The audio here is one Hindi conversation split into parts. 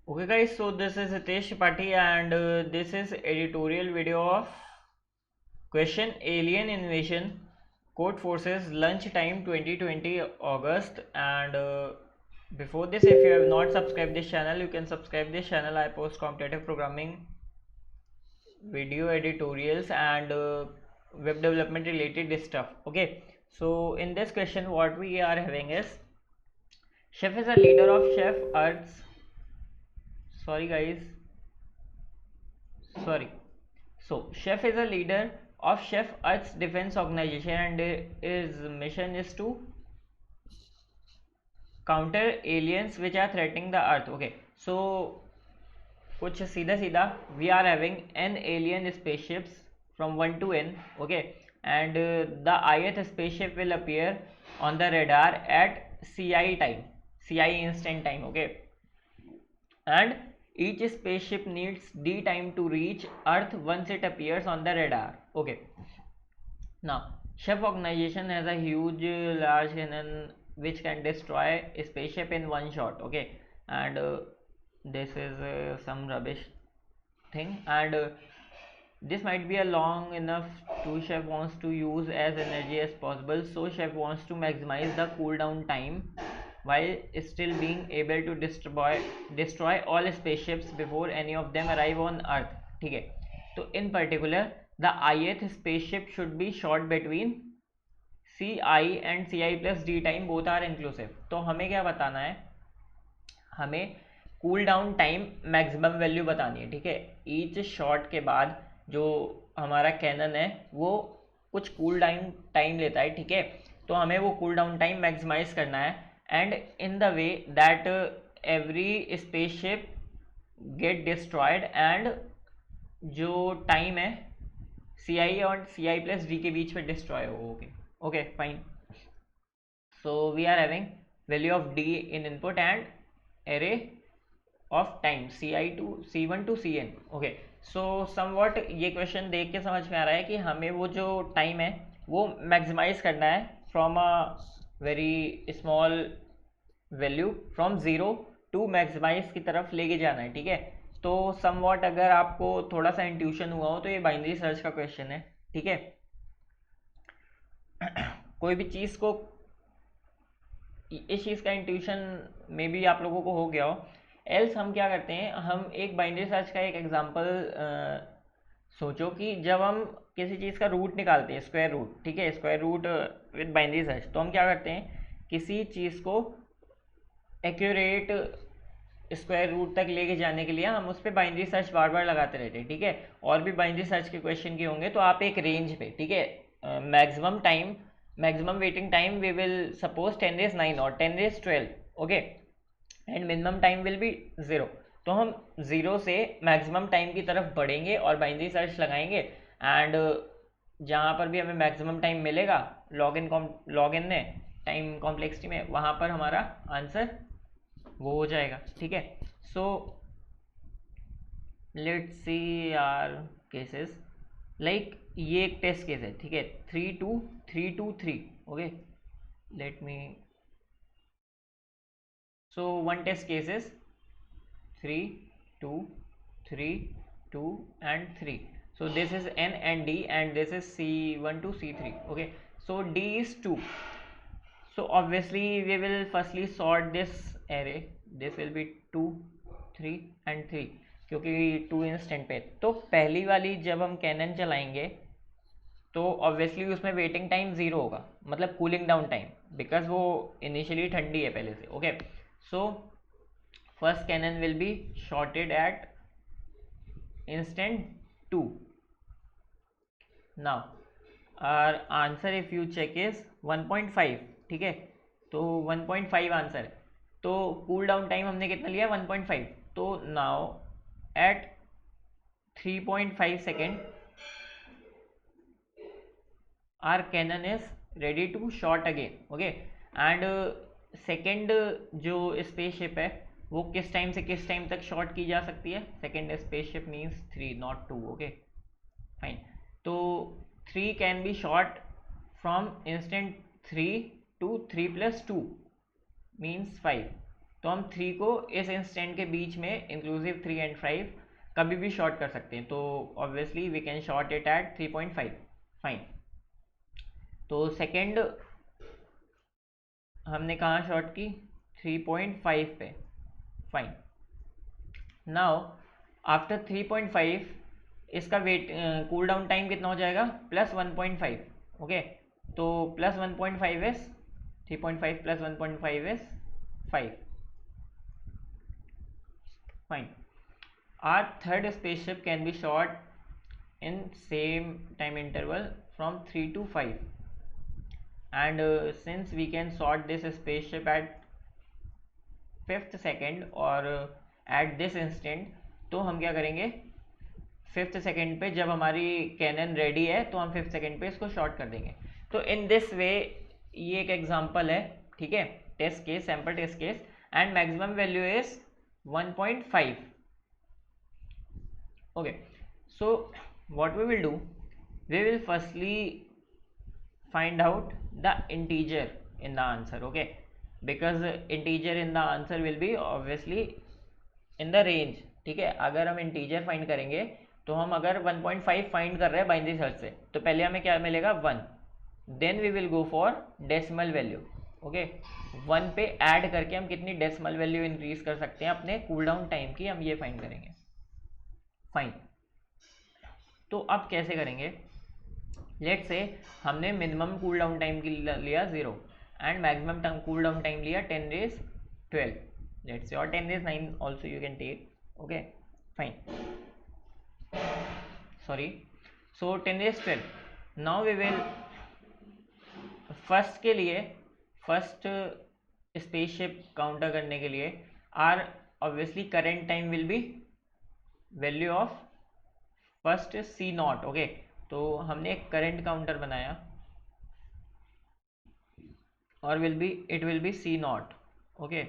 Okay guys, so this is Hitesh Tripathi and this is editorial video of question Alien Invasion Code Forces Lunchtime 2020 August and before this, if you have not subscribed this channel, you can subscribe this channel. I post competitive programming video editorials and web development related stuff. Okay, so in this question what we are having is Chef is a leader of Chef Earth's, sorry guys, sorry. So, Chef is a leader of Chef Earth's defense organization and his mission is to counter aliens which are threatening the earth. Okay, so कुछ सीधा सीधा we are having n alien spaceships from 1 to n. Okay, and the ith spaceship will appear on the radar at CI time, CI instant time. Okay, and each spaceship needs d time to reach earth once it appears on the radar. Okay, now Chef organization has a huge large cannon which can destroy a spaceship in one shot. Okay, and this is some rubbish thing, and this might be a long enough to Chef wants to use as energy as possible, so Chef wants to maximize the cooldown time while still being able to destroy all spaceships before any of them arrive on earth. ठीक है, तो in particular the ith spaceship should be shot between CI and CI plus D time both are inclusive. तो हमें क्या बताना है, हमें cool down time maximum value बतानी है. ठीक है, ईच शॉट के बाद जो हमारा कैनन है वो कुछ कूल डाउन टाइम लेता है. ठीक है, तो हमें वो कूल डाउन टाइम मैक्सिमाइज करना है and in the way that every spaceship get destroyed and जो टाइम है सी आई और सी आई प्लस डी के बीच में डिस्ट्रॉय हो. Okay okay fine. So we are having value of d in input and array of time ci to c1 to cn. Okay, so somewhat ये क्वेश्चन देख के समझ में आ रहा है कि हमें वो जो टाइम है वो मैक्सिमाइज करना है from a very small value from zero to maximize की तरफ लेके जाना है. ठीक है, तो समवॉट अगर आपको थोड़ा सा इंट्यूशन हुआ हो तो ये बाइनरी सर्च का क्वेश्चन है. ठीक है, कोई भी चीज़ को इस चीज़ का इंट्यूशन मे बी आप लोगों को हो गया हो. एल्स हम क्या करते हैं, हम एक बाइनरी सर्च का एक एग्जांपल सोचो कि जब हम किसी चीज़ का रूट निकालते हैं, स्क्वायर रूट. ठीक है, square root with binary search, तो हम क्या करते हैं, किसी चीज़ को एक्यूरेट स्क्वायर रूट तक लेके जाने के लिए हम उस पर बाइनरी सर्च बार बार लगाते रहते हैं. ठीक है, और भी बाइनरी सर्च के क्वेश्चन के होंगे तो आप एक रेंज पे. ठीक है, maximum time, maximum waiting time we will suppose 10 raise 9 or 10 raise 12. okay, and minimum time will be 0. तो हम 0 से मैक्सिमम टाइम की तरफ बढ़ेंगे और बाइनरी सर्च लगाएंगे एंड जहाँ पर भी हमें मैक्सिमम टाइम मिलेगा लॉग इन ने टाइम कॉम्प्लेक्सिटी में, वहाँ पर हमारा आंसर वो हो जाएगा. ठीक है, so let's see our cases like ये एक टेस्ट केस है. ठीक है, 3 2 3 2 3. Okay, let me, so one test case is 3 2 3 2 and 3. so this is n and d and this is c1 to c3. okay, so d is 2. so obviously we will firstly sort this array. this will be 2 3 and 3 क्योंकि 2 इंस्टेंट पे. तो पहली वाली जब हम कैनन चलाएंगे तो ऑब्वियसली उसमें वेटिंग टाइम ज़ीरो होगा, मतलब कूलिंग डाउन टाइम, बिकॉज वो इनिशियली ठंडी है पहले से. Okay, so first cannon will be shorted at instant 2. Now our answer if you check is 1.5. ठीक है, तो 1.5 आंसर है. तो कूल डाउन टाइम हमने कितना लिया, 1.5. तो now at 3.5 second our cannon is ready to shot again. okay, and second जो स्पेसशिप है वो किस टाइम से किस टाइम तक शॉट की जा सकती है, second spaceship means 3 not 2. Okay fine, तो 3 can be shot from instant 3 to 3 plus 2 means 5. तो हम 3 को इस इंस्टेंट के बीच में इंक्लूसिव 3 एंड 5 कभी भी शॉर्ट कर सकते हैं, तो obviously we can short it at 3.5. Fine. तो सेकेंड हमने कहाँ शॉर्ट की? 3.5 पे. फाइन. नाउ आफ्टर 3.5 इसका वेट कूल डाउन टाइम कितना हो जाएगा? प्लस 1.5. ओके, तो plus 1.5 is 3.5 plus 1.5 is 5. Fine. Our third spaceship can be shot in same time interval from 3 to 5, and since we can sort this spaceship at 5th second or at this instant, तो हम क्या करेंगे? 5th सेकेंड पे जब हमारी कैनन रेडी है तो हम 5th सेकेंड पे इसको शॉर्ट कर देंगे. तो इन दिस वे ये एक एग्जांपल है, ठीक है, test case, sample test case, and maximum value is 1.5. Okay, so what we will do, we will firstly find out the integer in the answer. Okay, because integer in the answer will be obviously in the range. ठीक है, अगर हम इंटीजर फाइंड करेंगे तो हम अगर 1.5 फाइंड कर रहे हैं बाइनरी सर्च से, तो पहले हमें क्या मिलेगा? 1. Then we will go for decimal value. Okay, 1 पे ऐड करके हम कितनी डेसिमल वैल्यू इंक्रीज कर सकते हैं अपने कूल डाउन टाइम की, हम ये फाइंड करेंगे. फाइन. तो अब कैसे करेंगे? लेट्स से हमने मिनिमम कूल डाउन टाइम की लिया 0 and maximum cool down time लिया 10 days 12, लेट्स से, और 10 days 9 also you can take. Okay, fine, sorry. So 10 days 12. Now we will first के लिए, फर्स्ट स्पेसशिप काउंटर करने के लिए are obviously current time will be value of first C naught. Okay, तो हमने एक करंट काउंटर बनाया और it will be C naught. Okay,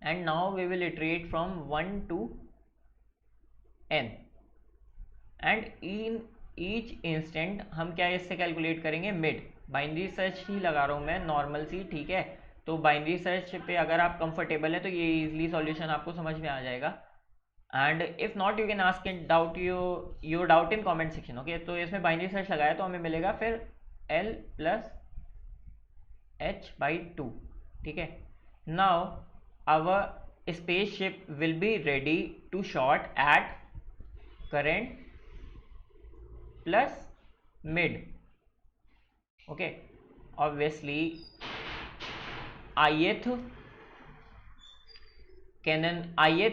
and now we will iterate from 1 to n, and in each instant हम क्या इससे कैलकुलेट करेंगे? मिड. बाइनरी सर्च ही लगा रहा हूँ मैं, नॉर्मल सी, ठीक है. तो बाइनरी सर्च पे अगर आप कंफर्टेबल है तो ये इजीली सॉल्यूशन आपको समझ में आ जाएगा. And if not you can ask in doubt your doubt in comment section. Okay, तो इसमें बाइनरी सर्च लगाया तो हमें मिलेगा फिर L प्लस h/2. ठीक है. Now our spaceship will be ready to shot at current plus mid. Okay, obviously ith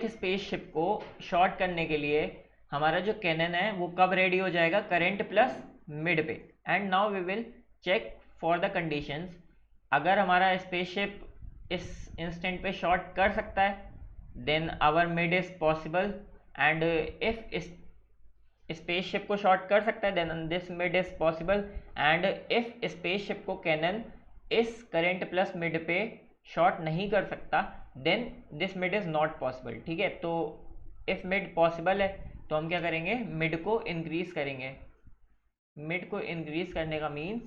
spaceship को शॉर्ट करने के लिए हमारा जो कैनन है वो कब रेडी हो जाएगा? करंट प्लस मिड पे. And now we will check for the conditions. अगर हमारा स्पेसशिप इस इंस्टेंट पे शॉर्ट कर सकता है then our mid is possible, and if इस स्पेसशिप को शॉर्ट कर सकता है then this mid is possible, and if spaceship को कैनन इस करंट प्लस मिड पे शॉर्ट नहीं कर सकता then this mid is not possible. ठीक है, तो इफ मिड पॉसिबल है तो हम क्या करेंगे? मिड को इंक्रीज करेंगे. मिड को इंक्रीज करने का मीन्स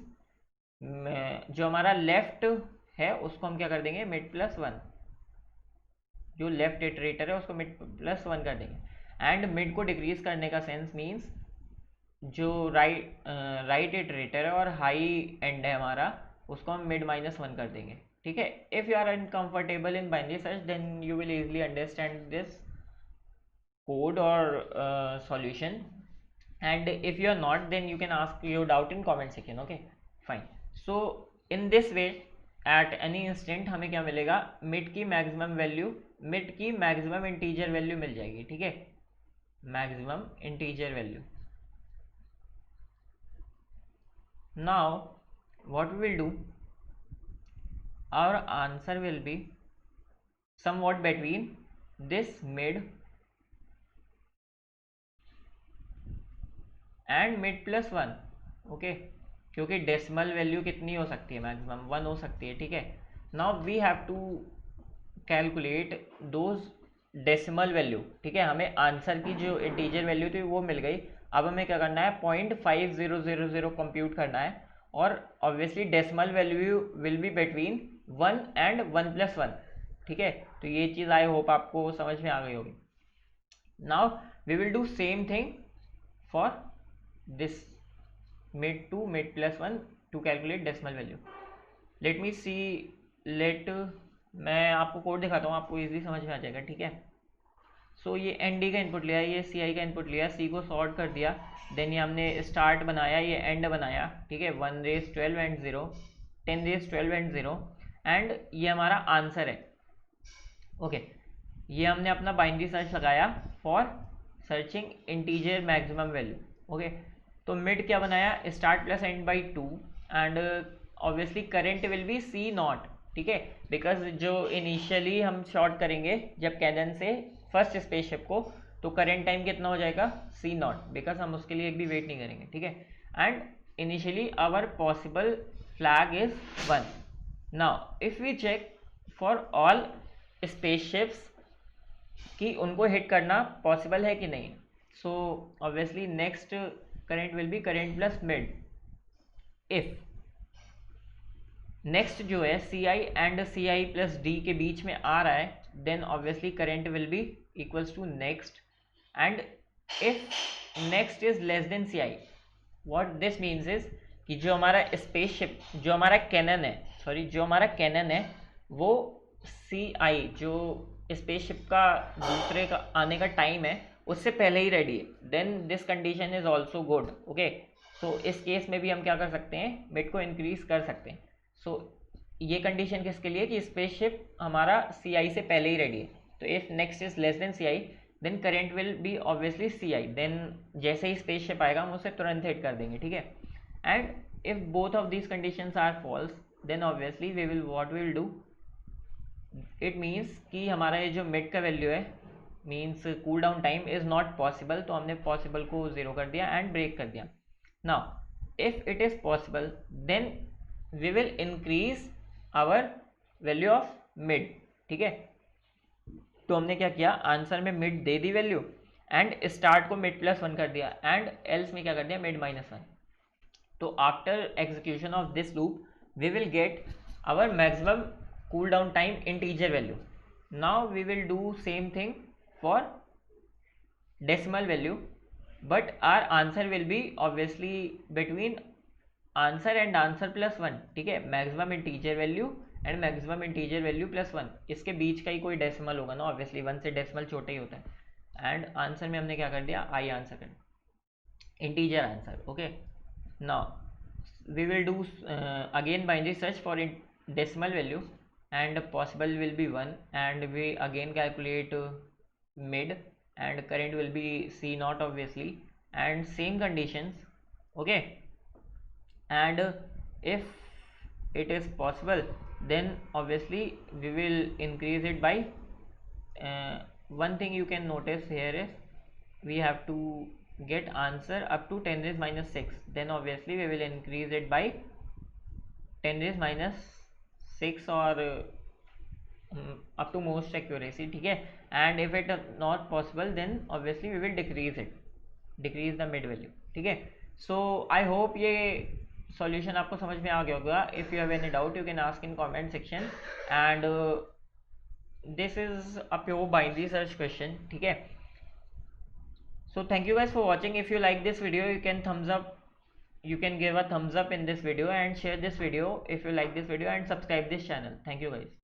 जो हमारा लेफ्ट है उसको हम क्या कर देंगे? Mid plus 1. जो लेफ्ट इटरेटर है उसको मिड प्लस 1 कर देंगे. एंड मिड को डिक्रीज करने का सेंस मीन्स जो राइट इटरेटर है और हाई एंड है हमारा उसको हम मिड -1 कर देंगे. ठीक है. If you are uncomfortable in binary search then you will easily understand this code और solution, and if you are not then you can ask your doubt in comment section. Okay, fine. So in this way at any instant हमें क्या मिलेगा? मिड की मैक्सिमम वैल्यू, मिड की मैक्सिमम इंटीजर वैल्यू मिल जाएगी. ठीक है, maximum integer value. Now what we will do, our answer will be somewhat between this mid and mid plus 1. Okay, क्योंकि डेसिमल वैल्यू कितनी हो सकती है? मैक्सिमम 1 हो सकती है. ठीक है. Now we have to calculate those decimal value. ठीक है, हमें आंसर की जो इंटीजर वैल्यू थी वो मिल गई. अब हमें क्या करना है? 0.5000 कंप्यूट करना है, और obviously decimal value will be between 1 and 1 plus 1. ठीक है, तो ये चीज़ आई होप आपको समझ में आ गई होगी. Now we will do same thing for this mid 2 mid plus 1 to calculate decimal value. let me see. मैं आपको कोड दिखाता हूँ, आपको इजीली समझ में आ जाएगा. ठीक है, सो ये एन डी का इनपुट लिया, ये सी आई का इनपुट लिया, सी को सॉर्ट कर दिया, देन ये हमने स्टार्ट बनाया, ये एंड बनाया. ठीक है, 1 raise 12 and 0, 10 raise 12 and 0, and ये हमारा आंसर है. ओके, ये हमने अपना बाइनरी सर्च लगाया for searching integer maximum value. Okay, तो मिड क्या बनाया, start plus end by 2, and obviously current will be C naught. ठीक है, बिकॉज जो इनिशियली हम शॉर्ट करेंगे जब कैनन से फर्स्ट स्पेसशिप को, तो करेंट टाइम कितना हो जाएगा, सी नॉट, बिकॉज हम उसके लिए एक भी वेट नहीं करेंगे. ठीक है, and initially our possible flag is 1. Now if we check for all spaceships कि उनको हिट करना पॉसिबल है कि नहीं, so obviously next current will be current plus mid. If next जो है C I and C I plus D के बीच में आ रहा है, then obviously current will be equals to next. And if next is less then C I, what this means is कि जो हमारा स्पेसशिप, जो हमारा कैनन है, सॉरी जो हमारा कैनन है, वो सी आई जो स्पेसशिप का दूसरे का आने का टाइम है उससे पहले ही रेडी है, then this condition is also good. Okay, so इस केस में भी हम क्या कर सकते हैं, मिड को इंक्रीज कर सकते हैं. सो ये कंडीशन किसके लिए कि स्पेसशिप हमारा सी आई से पहले ही रेडी है. तो if next is less then C I, then current will be obviously C I, then जैसे ही स्पेसशिप आएगा हम उसे तुरंत हिट कर देंगे. ठीक है, and if both of these conditions are false, then obviously we will what we will do, it means कि हमारा ये जो मिड का वैल्यू है, means cool down time is not possible, तो हमने पॉसिबल को ज़ीरो कर दिया एंड ब्रेक कर दिया. Now if it is possible, then we will increase our value of mid. ठीक है, तो हमने क्या किया, आंसर में मिड दे दी वैल्यू, एंड स्टार्ट को मिड प्लस 1 कर दिया, एंड एल्स में क्या कर दिया, मिड माइनस 1. तो after execution of this loop we will get our maximum cool down time integer value. Now we will do same thing for decimal value, but our answer will be obviously between answer and answer plus 1. ठीक है, maximum integer value and maximum integer value plus 1, इसके बीच का ही कोई डेसिमल होगा ना, ऑब्वियसली 1 से डेसिमल छोटा ही होता है. एंड आंसर में हमने क्या कर दिया, आई आंसर कर दिया, integer answer. Okay, now we will do again binary search for decimal value, and possible will be 1, and we again calculate mid, and current will be C naught obviously, and same conditions. Okay, and if it is possible, then obviously we will increase it by one thing you can notice here is we have to get answer up to 10 raised minus 6, then obviously we will increase it by 10 raised minus 6 or up to most accuracy. ठीक है, and if it not possible, then obviously we will decrease the mid value. ठीक है, so I hope ये solution आपको समझ में आ गया होगा. if you have any doubt you can ask in comment section, and this is a pure binary search question. ठीक है, so thank you guys for watching. if you like this video, you can give a thumbs up in this video and share this video if you like this video, and subscribe this channel. Thank you guys.